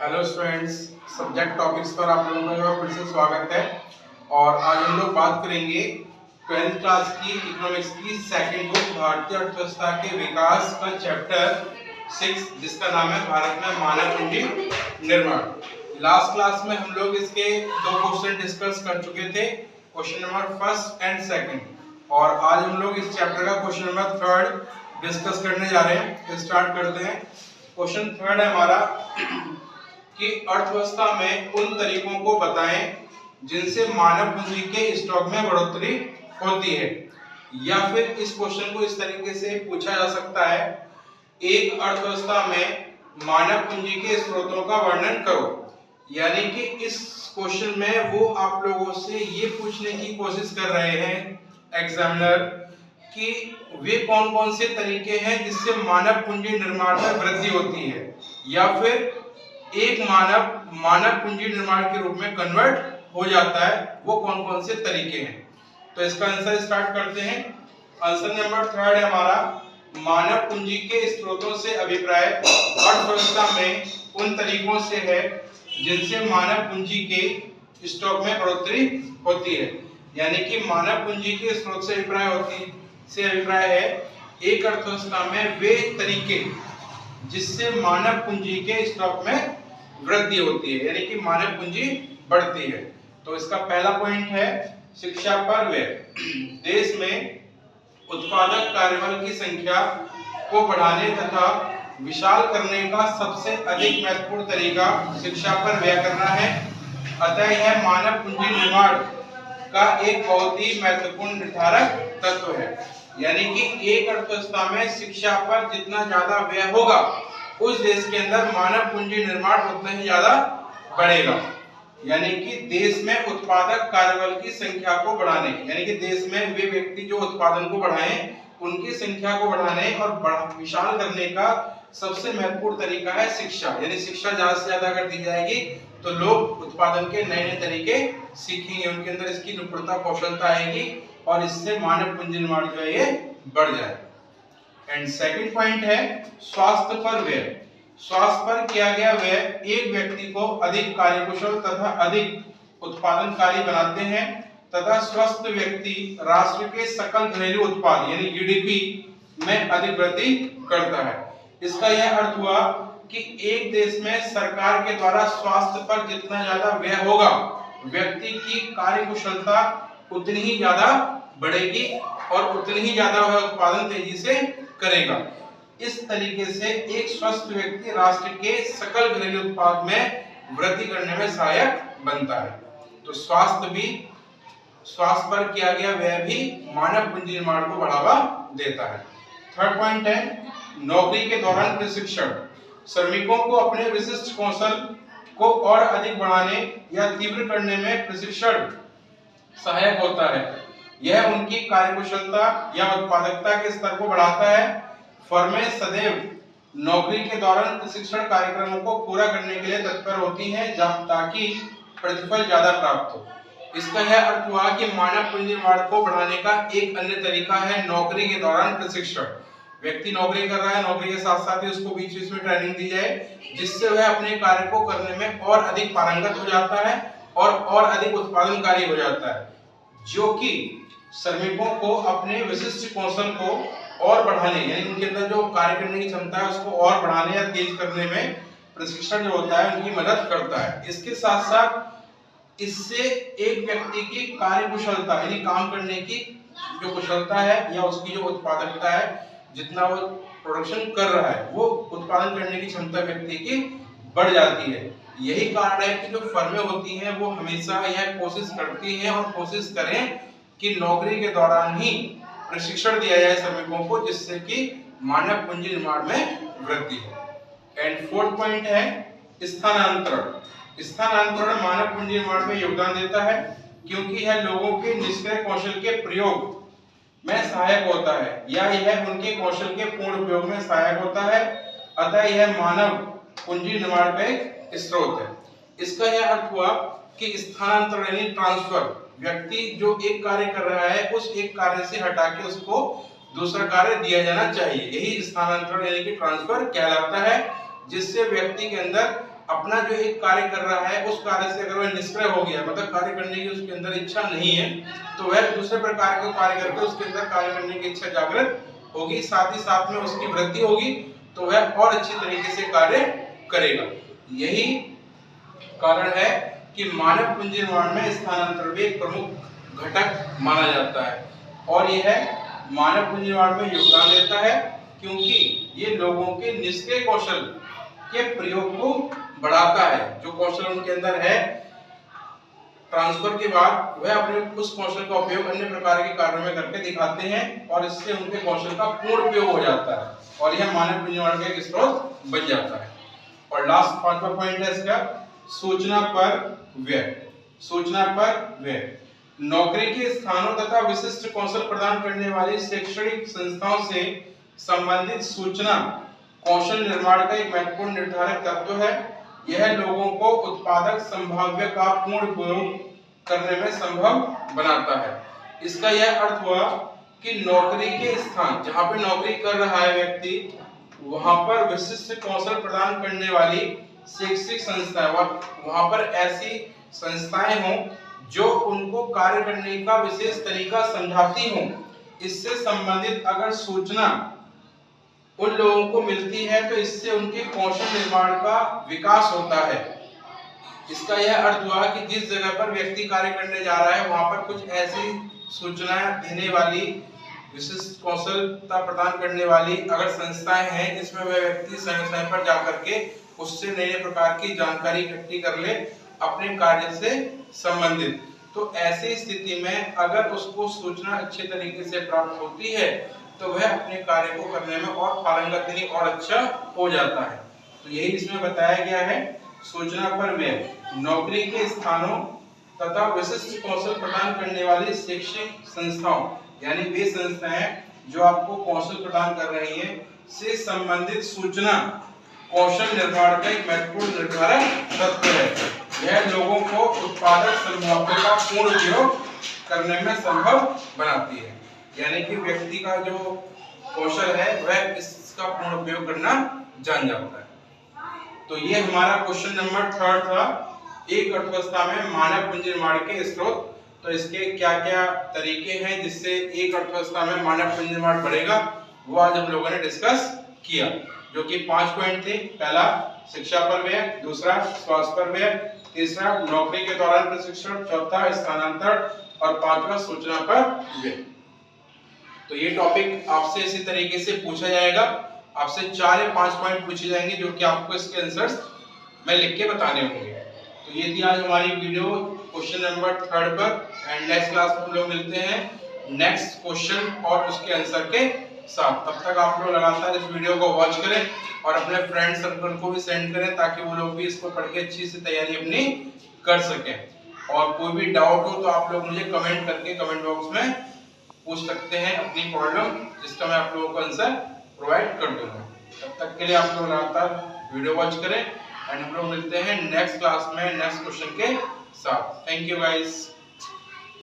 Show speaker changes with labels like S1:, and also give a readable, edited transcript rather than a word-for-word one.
S1: Hello students, subject topics पर आप लोगों का फिर से स्वागत है। और आज हम लोग बात करेंगे 12th क्लास की इकोनॉमिक्स की सेकंड बुक भारतीय अर्थव्यवस्था के विकास का चैप्टर 6, जिसका नाम है भारत में मानव पूंजी निर्माण। लास्ट क्लास में हम लोग इसके दो क्वेश्चन डिस्कस कर चुके थे, question number first and second, और आज हम लोग इस चैप्टर का क्वेश्चन नंबर थर्ड डिस्कस करने जा रहे हैं। स्टार्ट करते हैं। क्वेश्चन थर्ड है हमारा कि अर्थव्यवस्था में उन तरीकों को बताएं जिनसे मानव पूंजी के स्टॉक में बढ़ोतरी होती है। या फिर इस क्वेश्चन को इस तरीके से पूछा जा सकता है, एक अर्थव्यवस्था में मानव पूंजी के स्रोतों का वर्णन करो। यानी कि इस क्वेश्चन में वो आप लोगों से ये पूछने की कोशिश कर रहे हैं एग्जामिनर कि वे कौन कौन से तरीके हैं जिससे मानव पूंजी निर्माण में वृद्धि होती है, या फिर एक मानव पूंजी निर्माण के रूप में कन्वर्ट हो जाता है, वो कौन कौन से तरीके हैं। तो इसका आंसर स्टार्ट करते हैं। आंसर नंबर थर्ड है हमारा, मानव पूंजी के स्रोतों से अभिप्राय अर्थव्यवस्था में उन तरीकों से है जिनसे मानव पूंजी के स्टॉक में बढ़ोतरी होती है। यानी कि मानव पूंजी के स्रोत से अभिप्राय है एक अर्थव्यवस्था में वे तरीके जिससे मानव पूंजी के स्टॉक में वृद्धि होती है, यानी कि मानव पूंजी बढ़ती है। तो इसका पहला पॉइंट है शिक्षा पर व्यय। देश में उत्पादक कार्यबल की संख्या को बढ़ाने तथा विशाल करने का सबसे अधिक महत्वपूर्ण तरीका शिक्षा पर व्यय करना है। अतः यह मानव पूंजी निर्माण का एक बहुत ही महत्वपूर्ण निर्धारक तत्व है। यानी कि एक अर्थव्यवस्था में शिक्षा पर जितना ज्यादा व्यय होगा, उस देश के अंदर मानव पूंजी निर्माण उतना ही ज्यादा बढ़ेगा। यानी कि देश में उत्पादक कार्यबल की संख्या को बढ़ाने, यानी कि देश में वे व्यक्ति जो उत्पादन को बढ़ाएं, उनकी संख्या को बढ़ाने और विशाल करने का सबसे महत्वपूर्ण तरीका है शिक्षा। यानी शिक्षा ज्यादा से ज्यादा अगर दी जाएगी तो लोग उत्पादन के नए नए तरीके सीखेंगे, उनके अंदर इसकी निपुणता कौशलता आएगी और इससे मानव पूंजी निर्माण जो है ये बढ़ जाएगा। एंड सेकंड पॉइंट है स्वास्थ्य पर व्यय। स्वास्थ्य पर किया गया व्यय एक व्यक्ति को अधिक कार्यकुशल तथा अधिक उत्पादनकारी बनाते हैं तथा स्वस्थ व्यक्ति राष्ट्र के सकल घरेलू उत्पाद यानी जीडीपी में अधिक वृद्धि करता है। इसका यह अर्थ हुआ कि एक देश में सरकार के द्वारा स्वास्थ्य पर जितना ज्यादा व्यय होगा, व्यक्ति की कार्यकुशलता उतनी ही ज्यादा बढ़ेगी और उतनी ही ज्यादा वह उत्पादन तेजी से करेगा। इस तरीके से एक स्वस्थ व्यक्ति राष्ट्र के सकल घरेलू उत्पाद में वृद्धि करने में सहायक बनता है। तो स्वास्थ्य पर किया गया व्यय भी मानव पूंजी निर्माण को बढ़ावा देता है। थर्ड पॉइंट है नौकरी के दौरान प्रशिक्षण। श्रमिकों को अपने विशिष्ट कौशल को और अधिक बढ़ाने या तीव्र करने में प्रशिक्षण सहायक होता है। यह उनकी कार्यकुशलता या उत्पादकता के स्तर को बढ़ाता है। फर्में सदैव नौकरी के दौरान प्रशिक्षण कार्यक्रमों को पूरा करने के लिए तत्पर होती हैं ताकि प्रतिफल ज्यादा प्राप्त हो। इसका यह अर्थ हुआ कि मानव पूंजी निर्माण को बढ़ाने का एक अन्य तरीका है नौकरी के दौरान प्रशिक्षण। व्यक्ति नौकरी कर रहा है, नौकरी के साथ साथ ही उसको बीच बीच में ट्रेनिंग दी जाए, जिससे वह अपने कार्य को करने में और अधिक पारंगत हो जाता है और अधिक उत्पादनकारी हो जाता है, जो कि श्रमिकों को अपने विशिष्ट कौशल को और बढ़ाने, यानी उनके अंदर जो कार्य करने की क्षमता है उसको और बढ़ाने या तेज करने में प्रशिक्षण जो होता है उनकी मदद करता है। इसके साथ साथ इससे एक व्यक्ति की कार्यकुशलता यानी काम करने की जो कुशलता है या उसकी जो उत्पादकता है, जितना वो प्रोडक्शन कर रहा है वो उत्पादन करने की क्षमता व्यक्ति की बढ़ जाती है। यही कारण है कि जो फर्में होती हैं वो हमेशा यह कोशिश करती हैं और कोशिश करें कि नौकरी के दौरान ही प्रशिक्षण दिया जाए श्रमिकों को, जिससे कि मानव पूंजी निर्माण में वृद्धि हो। एंड फोर्थ पॉइंट है स्थानांतरण। स्थानांतरण मानव पूंजी निर्माण में योगदान देता है क्योंकि यह लोगों के निष्क्रिय कौशल के प्रयोग में सहायक होता है या यह उनके कौशल के पूर्ण उपयोग में सहायक होता है। अतः यह मानव पूंजी निर्माण का एक स्रोत है। इसका यह अर्थ हुआ कि स्थानांतरण यानी ट्रांसफर, व्यक्ति जो एक कार्य कर रहा है उस एक कार्य से हटा के उसको दूसरा कार्य दिया जाना चाहिए। यही स्थानांतरण यानी कि ट्रांसफर कहलाता है, जिससे व्यक्ति के अंदर अपना जो एक कार्य कर रहा है उस कार्य से अगर वह निष्क्रिय हो गया, मतलब कार्य करने की उसके अंदर इच्छा नहीं है, तो वह दूसरे प्रकार के कार्य करके उसके अंदर कार्य करने की इच्छा जागृत होगी, साथ ही साथ में उसकी वृद्धि होगी, तो वह और अच्छी तरीके से कार्य करेगा। यही कारण है कि मानव पूंजी निर्माण में स्थानांतरण भी एक प्रमुख घटक माना जाता है, और यह मानव पूंजी निर्माण में योगदान देता है क्योंकि ये लोगों के निष्क्रिय कौशल के प्रयोग को बढ़ाता है। जो कौशल उनके अंदर है, ट्रांसफर के बाद वह अपने उस कौशल का उपयोग अन्य प्रकार के कार्यों में करके दिखाते हैं और इससे उनके कौशल का पूर्ण उपयोग हो जाता है और यह मानव पूंजी निर्माण का एक स्रोत बन जाता है। और लास्ट 5वां पॉइंट है इसका सूचना पर व्यय। सूचना पर व्यय नौकरी के स्थानों तथा विशिष्ट कौशल प्रदान करने वाली शैक्षणिक संस्थाओं से संबंधित सूचना कौशल निर्माण का एक महत्वपूर्ण निर्धारक तत्व है। यह लोगों को उत्पादक संभाव्य का पूर्ण उपयोग करने में संभव बनाता है। इसका यह अर्थ हुआ कि नौकरी के स्थान जहां पे नौकरी कर रहा है व्यक्ति, वहां पर विशिष्ट कौशल प्रदान करने वाली शैक्षिक संस्थाएं, वहां पर ऐसी संस्थाएं हों जो उनको कार्य करने का विशेष तरीका समझाती हों। इससे संबंधित अगर सूचना उन लोगों को मिलती है तो इससे उनके कौशल निर्माण का विकास होता है। इसका यह अर्थ हुआ कि जिस जगह पर व्यक्ति कार्य करने जा रहा है वहां पर कुछ ऐसी सूचनाएं देने वाली, विशिष्ट कौशलता प्रदान करने वाली अगर संस्थाएं हैं जिसमें वह व्यक्ति समय समय पर जाकर के उससे नए प्रकार की जानकारी इकट्ठी कर ले अपने कार्य से संबंधित, तो ऐसी स्थिति में अगर उसको सूचना अच्छे तरीके से प्राप्त होती है तो वह अपने कार्य को करने में और पारंगत यानी और अच्छा हो जाता है। तो यही इसमें बताया गया है। सूचना पर व्यय नौकरी के स्थानों तथा विशिष्ट कौशल प्रदान करने वाली शैक्षिक संस्थाओं, यानी वे संस्थाएं जो आपको कौशल प्रदान कर रही हैं, से संबंधित सूचना कौशल निर्माण का एक महत्वपूर्ण निर्धारक तत्व है। यह लोगों को उत्पादक संभावना का पूर्ण उपयोग करने में संभव बनाती है, यानी कि व्यक्ति का जो कौशल है वह इसका पूर्ण उपयोग करना जान जाता है। तो ये हमारा क्वेश्चन नंबर 3 था, एक अर्थव्यवस्था में मानव पूंजी निर्माण के स्रोत। तो इसके क्या क्या तरीके हैं जिससे एक अर्थव्यवस्था में मानव पूंजी निर्माण बढ़ेगा, वो आज हम लोगों ने डिस्कस किया, जो कि 5 पॉइंट थे। पहला शिक्षा पर व्यय, दूसरा स्वास्थ्य पर व्यय, तीसरा नौकरी के दौरान प्रशिक्षण, चौथा स्थानांतरण और पांचवा सूचना पर व्यय। तो ये टॉपिक आपसे इसी तरीके से पूछा जाएगा, आपसे 4 या 5 पॉइंट पूछे जाएंगे जो कि आपको इसके आंसर्स मैं लिख के बताने होंगे। तो ये थी आज हमारी वीडियो क्वेश्चन नंबर 3 पर, एंड नेक्स्ट क्लास में हम लोग मिलते हैं नेक्स्ट क्वेश्चन और उसके आंसर के साथ। तब तक आप लोग लगातार इस वीडियो को वॉच करें और अपने फ्रेंड सर्कल को भी सेंड करें ताकि वो लोग भी इसको पढ़ के अच्छी से तैयारी अपनी कर सकें। और कोई भी डाउट हो तो आप लोग मुझे कमेंट करके कमेंट बॉक्स में पूछ सकते हैं अपनी प्रॉब्लम, जिसका मैं आप लोगों को आंसर प्रोवाइड कर दूंगा। तब तक के लिए आप लोग लगातार वीडियो वॉच करें एंड हम लोग मिलते हैं नेक्स्ट क्लास में नेक्स्ट क्वेश्चन के साथ। Thank you guys.